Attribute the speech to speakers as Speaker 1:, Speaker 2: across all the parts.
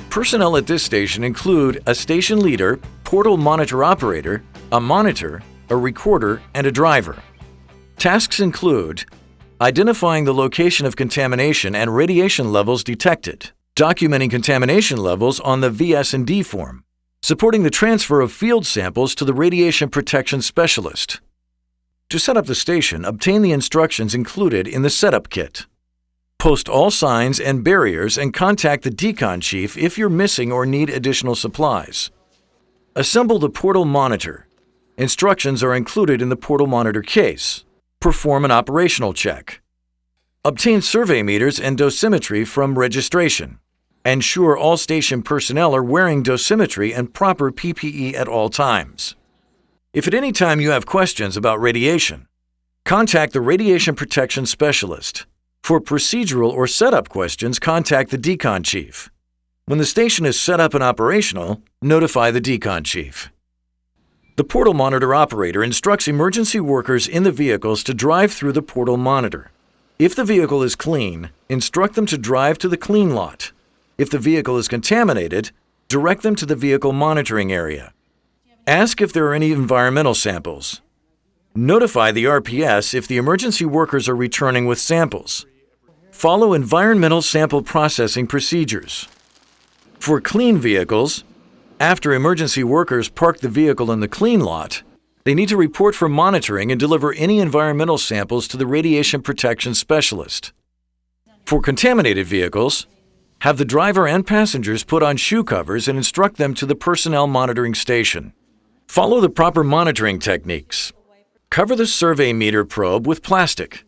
Speaker 1: Personnel at this station include a station leader, portal monitor operator, a monitor, a recorder, and a driver. Tasks include identifying the location of contamination and radiation levels detected, documenting contamination levels on the VS&D form, supporting the transfer of field samples to the radiation protection specialist. To set up the station, obtain the instructions included in the setup kit. Post all signs and barriers and contact the decon chief if you're missing or need additional supplies. Assemble the portal monitor. Instructions are included in the portal monitor case. Perform an operational check. Obtain survey meters and dosimetry from registration. Ensure all station personnel are wearing dosimetry and proper PPE at all times. If at any time you have questions about radiation, contact the radiation protection specialist. For procedural or setup questions, contact the decon chief. When the station is set up and operational, notify the decon chief. The portal monitor operator instructs emergency workers in the vehicles to drive through the portal monitor. If the vehicle is clean, instruct them to drive to the clean lot. If the vehicle is contaminated, direct them to the vehicle monitoring area. Ask if there are any environmental samples. Notify the RPS if the emergency workers are returning with samples. Follow environmental sample processing procedures. For clean vehicles, after emergency workers park the vehicle in the clean lot, they need to report for monitoring and deliver any environmental samples to the radiation protection specialist. For contaminated vehicles, have the driver and passengers put on shoe covers and instruct them to the personnel monitoring station. Follow the proper monitoring techniques. Cover the survey meter probe with plastic.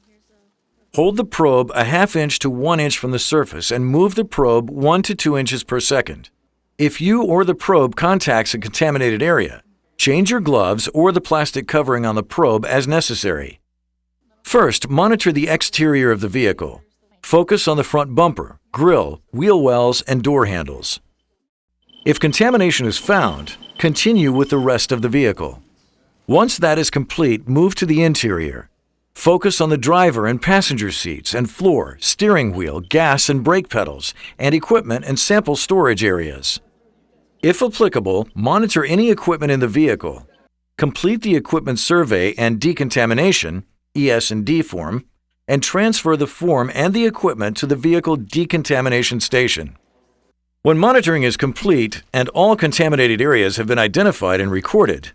Speaker 1: Hold the probe a ½ inch to 1 inch from the surface and move the probe 1 to 2 inches per second. If you or the probe contacts a contaminated area, change your gloves or the plastic covering on the probe as necessary. First, monitor the exterior of the vehicle. Focus on the front bumper, grille, wheel wells, and door handles. If contamination is found, continue with the rest of the vehicle. Once that is complete, move to the interior. Focus on the driver and passenger seats and floor, steering wheel, gas and brake pedals, and equipment and sample storage areas. If applicable, monitor any equipment in the vehicle. Complete the equipment survey and decontamination (ES&D) form, and transfer the form and the equipment to the vehicle decontamination station. When monitoring is complete and all contaminated areas have been identified and recorded,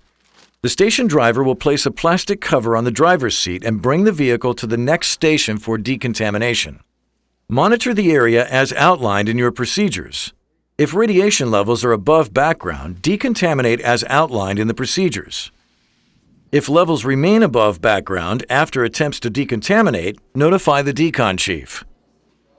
Speaker 1: the station driver will place a plastic cover on the driver's seat and bring the vehicle to the next station for decontamination. Monitor the area as outlined in your procedures. If radiation levels are above background, decontaminate as outlined in the procedures. If levels remain above background after attempts to decontaminate, notify the decon chief.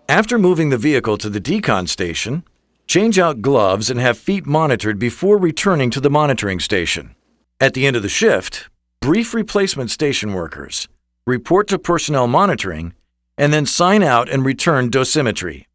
Speaker 1: After moving the vehicle to the decon station, change out gloves and have feet monitored before returning to the monitoring station. At the end of the shift, brief replacement station workers, report to personnel monitoring, and then sign out and return dosimetry.